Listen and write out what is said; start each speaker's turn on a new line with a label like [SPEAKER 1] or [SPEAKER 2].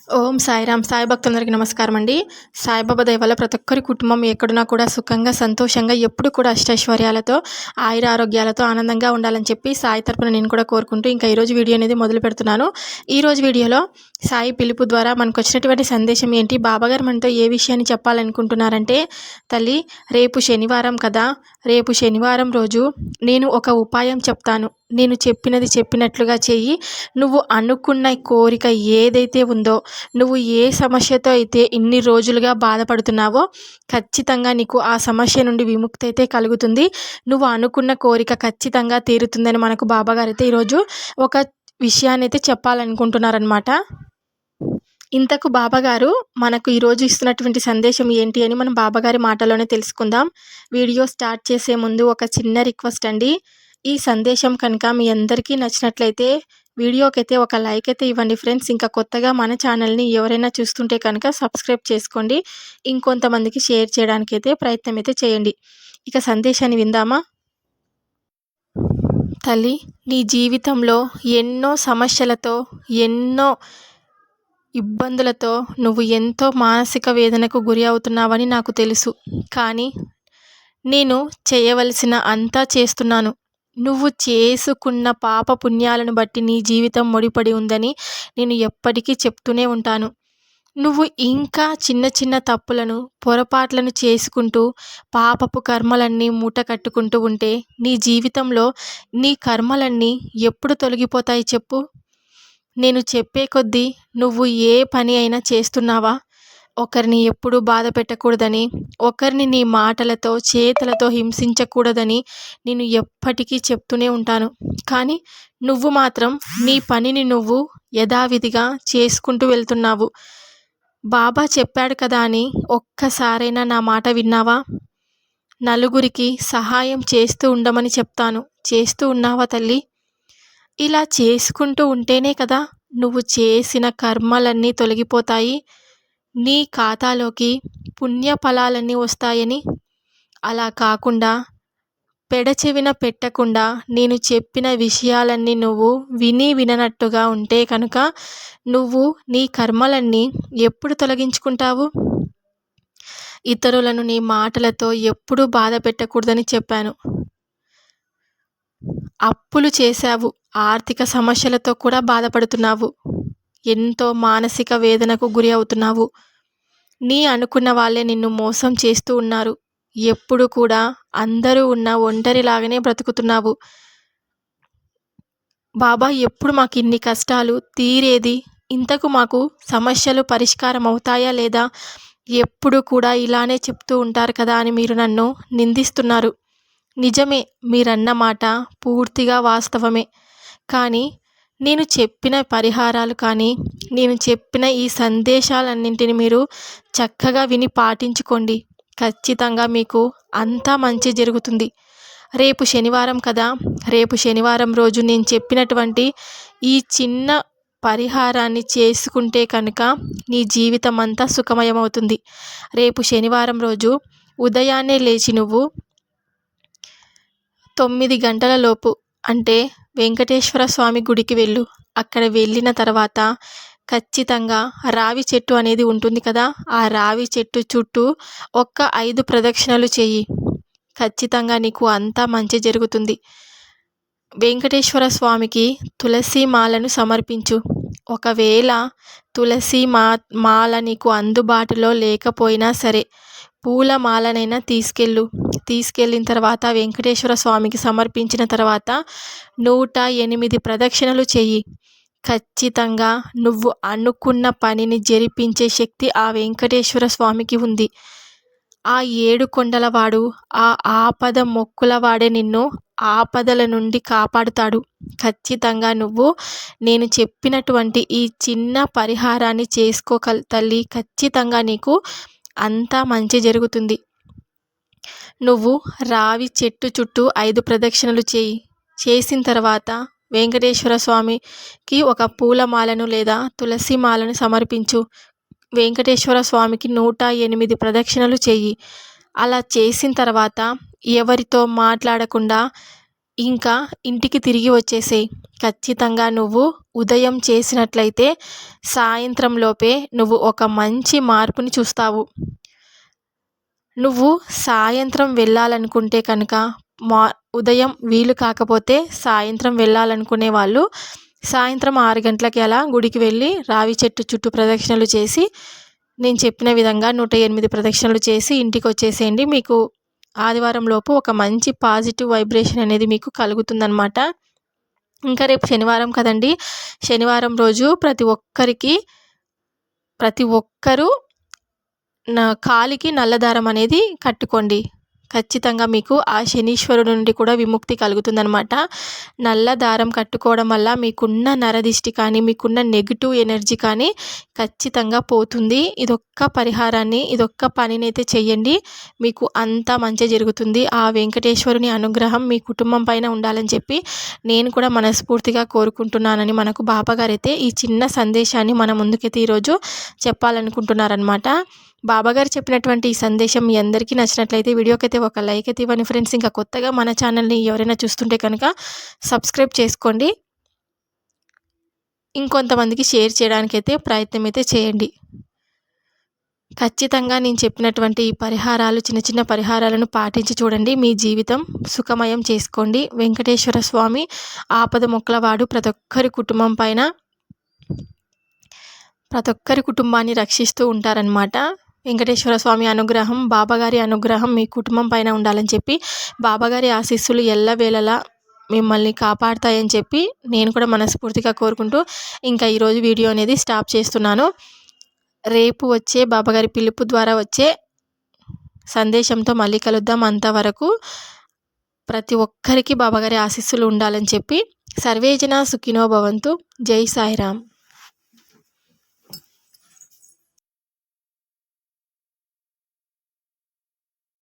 [SPEAKER 1] ఓం సాయిరామ్. సాయి భక్తులందరికీ నమస్కారం అండి. సాయిబాబా దయ వల్ల ప్రతి ఒక్కరి కుటుంబం ఎక్కడున్నా కూడా సుఖంగా, సంతోషంగా, ఎప్పుడు కూడా అష్టైశ్వర్యాలతో, ఆయుర ఆరోగ్యాలతో ఆనందంగా ఉండాలని చెప్పి సాయి తరపున నేను కూడా కోరుకుంటూ ఇంకా ఈరోజు వీడియో అనేది మొదలు పెడుతున్నాను. ఈరోజు వీడియోలో సాయి పిలుపు ద్వారా మనకు వచ్చినటువంటి సందేశం ఏంటి, బాబాగారు మనతో ఏ విషయాన్ని చెప్పాలనుకుంటున్నారంటే, తల్లి రేపు శనివారం కదా, రేపు శనివారం రోజు నేను ఒక ఉపాయం చెప్తాను. నేను చెప్పినది చెప్పినట్లుగా చెయ్యి. నువ్వు అనుకున్న కోరిక ఏదైతే ఉందో, నువ్వు ఏ సమస్యతో అయితే ఇన్ని రోజులుగా బాధపడుతున్నావో ఖచ్చితంగా నీకు ఆ సమస్య నుండి విముక్తి అయితే కలుగుతుంది. నువ్వు అనుకున్న కోరిక ఖచ్చితంగా తీరుతుందని మనకు బాబాగారు అయితే ఈరోజు ఒక విషయాన్ని అయితే చెప్పాలనుకుంటున్నారనమాట. ఇంతకు బాబాగారు మనకు ఈరోజు ఇస్తున్నటువంటి సందేశం ఏంటి అని మనం బాబాగారి మాటలోనే తెలుసుకుందాం. వీడియో స్టార్ట్ చేసే ముందు ఒక చిన్న రిక్వెస్ట్ అండి. ఈ సందేశం కనుక మీ అందరికీ నచ్చినట్లయితే వీడియోకైతే ఒక లైక్ అయితే ఇవ్వండి ఫ్రెండ్స్. ఇంకా కొత్తగా మన ఛానల్ని ఎవరైనా చూస్తుంటే కనుక సబ్స్క్రైబ్ చేసుకోండి. ఇంకొంతమందికి షేర్ చేయడానికి అయితే ప్రయత్నం అయితే చేయండి. ఇక సందేశాన్ని విందామా. తల్లి, నీ జీవితంలో ఎన్నో సమస్యలతో, ఎన్నో ఇబ్బందులతో నువ్వు ఎంతో మానసిక వేదనకు గురి అవుతున్నావని నాకు తెలుసు. కానీ నేను చేయవలసిన అంతా చేస్తున్నాను. నువ్వు చేసుకున్న పాప పుణ్యాలను బట్టి నీ జీవితం ముడిపడి ఉందని నేను ఎప్పటికీ చెప్తూనే ఉంటాను. నువ్వు ఇంకా చిన్న చిన్న తప్పులను, పొరపాట్లను చేసుకుంటూ పాపపు కర్మలన్నీ మూట కట్టుకుంటూ ఉంటే నీ జీవితంలో నీ కర్మలన్నీ ఎప్పుడు తొలగిపోతాయి చెప్పు. నేను చెప్పే కొద్దీ నువ్వు ఏ పని అయినా చేస్తున్నావా? ఒకరిని ఎప్పుడూ బాధ పెట్టకూడదని, ఒకరిని నీ మాటలతో, చేతలతో హింసించకూడదని నేను ఎప్పటికీ చెప్తూనే ఉంటాను. కానీ నువ్వు మాత్రం నీ పనిని నువ్వు యథావిధిగా చేసుకుంటూ వెళ్తున్నావు. బాబా చెప్పాడు కదా అని ఒక్కసారైనా నా మాట విన్నావా? నలుగురికి సహాయం చేస్తూ ఉండమని చెప్తాను. చేస్తూ ఉన్నావా తల్లి? ఇలా చేసుకుంటూ ఉంటేనే కదా నువ్వు చేసిన కర్మలన్నీ తొలగిపోతాయి, నీ ఖాతాలోకి పుణ్య ఫలాలన్నీ వస్తాయని. అలా కాకుండా పెడచెవిన పెట్టకుండా నేను చెప్పిన విషయాలన్నీ నువ్వు విననట్టుగా ఉంటే కనుక నువ్వు నీ కర్మలన్నీ ఎప్పుడు తొలగించుకుంటావు? ఇతరులను నీ మాటలతో ఎప్పుడూ బాధ పెట్టకూడదని చెప్పాను. అప్పులు చేశావు, ఆర్థిక సమస్యలతో కూడా బాధపడుతున్నావు, ఎంతో మానసిక వేదనకు గురి అవుతున్నావు. నీ అనుకున్న వాళ్ళే నిన్ను మోసం చేస్తూ ఉన్నారు. ఎప్పుడు కూడా అందరూ ఉన్న ఒంటరిలాగానే బ్రతుకుతున్నావు. బాబా ఎప్పుడు మాకు ఇన్ని కష్టాలు తీరేది, ఇంతకు మాకు సమస్యలు పరిష్కారం అవుతాయా లేదా, ఎప్పుడు కూడా ఇలానే చెప్తూ ఉంటారు కదా అని మీరు నన్ను నిందిస్తున్నారు. నిజమే, మీరన్న మాట పూర్తిగా వాస్తవమే. కానీ నేను చెప్పిన పరిహారాలు కానీ, నేను చెప్పిన ఈ సందేశాలన్నింటినీ మీరు చక్కగా విని పాటించుకోండి. ఖచ్చితంగా మీకు అంతా మంచి జరుగుతుంది. రేపు శనివారం కదా, రేపు శనివారం రోజు నేను చెప్పినటువంటి ఈ చిన్న పరిహారాన్ని చేసుకుంటే కనుక నీ జీవితం అంతా సుఖమయమవుతుంది. రేపు శనివారం రోజు ఉదయాన్నే లేచి నువ్వు 9 గంటల లోపు అంటే వెంకటేశ్వర స్వామి గుడికి వెళ్ళు. అక్కడ వెళ్ళిన తర్వాత ఖచ్చితంగా రావి చెట్టు అనేది ఉంటుంది కదా, ఆ రావి చెట్టు చుట్టూ 5 ప్రదక్షిణలు చెయ్యి. ఖచ్చితంగా నీకు అంతా మంచి జరుగుతుంది. వెంకటేశ్వర స్వామికి తులసి మాలను సమర్పించు. ఒకవేళ తులసి మాల నీకు అందుబాటులో లేకపోయినా సరే పూల మాలనైనా తీసుకెళ్ళిన తర్వాత వెంకటేశ్వర స్వామికి సమర్పించిన తర్వాత 108 ప్రదక్షిణలు చెయ్యి. ఖచ్చితంగా నువ్వు అనుకున్న పనిని జరిపించే శక్తి ఆ వెంకటేశ్వర స్వామికి ఉంది. ఆ 7 కొండలవాడు, ఆ ఆపద మొక్కులవాడే నిన్ను ఆపదల నుండి కాపాడుతాడు. ఖచ్చితంగా నువ్వు నేను చెప్పినటువంటి ఈ చిన్న పరిహారాన్ని తల్లి. ఖచ్చితంగా నీకు అంతా మంచి జరుగుతుంది. నువ్వు రావి చెట్టు చుట్టూ 5 ప్రదక్షిణలు చేయి. చేసిన తర్వాత వెంకటేశ్వర స్వామికి ఒక పూలమాలను లేదా తులసి మాలను సమర్పించు. వెంకటేశ్వర స్వామికి 108 ప్రదక్షిణలు చెయ్యి. అలా చేసిన తర్వాత ఎవరితో మాట్లాడకుండా ఇంకా ఇంటికి తిరిగి వచ్చేసేయి. ఖచ్చితంగా నువ్వు ఉదయం చేసినట్లయితే సాయంత్రం లోపే నువ్వు ఒక మంచి మార్పుని చూస్తావు. నువ్వు సాయంత్రం వెళ్ళాలనుకుంటే కనుక ఉదయం వీలు కాకపోతే సాయంత్రం వెళ్ళాలనుకునే వాళ్ళు సాయంత్రం 6 గంటలకి అలా గుడికి వెళ్ళి రావి చెట్టు చుట్టూ ప్రదక్షిణలు చేసి నేను చెప్పిన విధంగా 108 ప్రదక్షిణలు చేసి ఇంటికి వచ్చేసేయండి. మీకు ఆదివారం లోపు ఒక మంచి పాజిటివ్ వైబ్రేషన్ అనేది మీకు కలుగుతుందన్నమాట. ఇంకా రేపు శనివారం కదండి. శనివారం రోజు ప్రతి ఒక్కరూ కాలికి నల్లదారం అనేది కట్టుకోండి. ఖచ్చితంగా మీకు ఆ శనీశ్వరుడు నుండి కూడా విముక్తి కలుగుతుందనమాట. నల్ల దారం కట్టుకోవడం వల్ల మీకున్న నరదిష్టి కానీ మీకున్న నెగిటివ్ ఎనర్జీ కానీ ఖచ్చితంగా పోతుంది. ఇదొక్క పనినైతే చెయ్యండి, మీకు అంతా మంచి జరుగుతుంది. ఆ వెంకటేశ్వరుని అనుగ్రహం మీ కుటుంబం పైన ఉండాలని చెప్పి నేను కూడా మనస్ఫూర్తిగా కోరుకుంటున్నానని మనకు బాబాగారు అయితే ఈ చిన్న సందేశాన్ని మన ముందుకైతే ఈరోజు చెప్పాలనుకుంటున్నారనమాట. బాబాగారు చెప్పినటువంటి ఈ సందేశం మీ అందరికీ నచ్చినట్లయితే వీడియోకైతే ఒక లైక్ అయితే ఇవ్వండి ఫ్రెండ్స్. ఇంకా కొత్తగా మన ఛానల్ని ఎవరైనా చూస్తుంటే కనుక సబ్స్క్రైబ్ చేసుకోండి. ఇంకొంతమందికి షేర్ చేయడానికైతే ప్రయత్నం అయితే చేయండి. ఖచ్చితంగా నేను చెప్పినటువంటి ఈ పరిహారాలు చిన్న చిన్న పరిహారాలను పాటించి చూడండి. మీ జీవితం సుఖమయం చేసుకోండి. వెంకటేశ్వర స్వామి ఆపద మొక్కలవాడు ప్రతి ఒక్కరి కుటుంబాన్ని రక్షిస్తూ ఉంటారనమాట. వెంకటేశ్వర స్వామి అనుగ్రహం, బాబాగారి అనుగ్రహం మీ కుటుంబం పైన ఉండాలని చెప్పి బాబాగారి ఆశీస్సులు ఎల్లవేళలా మిమ్మల్ని కాపాడుతాయని చెప్పి నేను కూడా మనస్ఫూర్తిగా కోరుకుంటూ ఇంకా ఈరోజు వీడియో అనేది స్టాప్ చేస్తున్నాను. రేపు వచ్చే బాబాగారి పిలుపు ద్వారా వచ్చే సందేశంతో మళ్ళీ కలుద్దాం. అంతవరకు ప్రతి ఒక్కరికి బాబాగారి ఆశీస్సులు ఉండాలని చెప్పి సర్వేజన సుఖినో భవంతు. జై సాయిరామ్.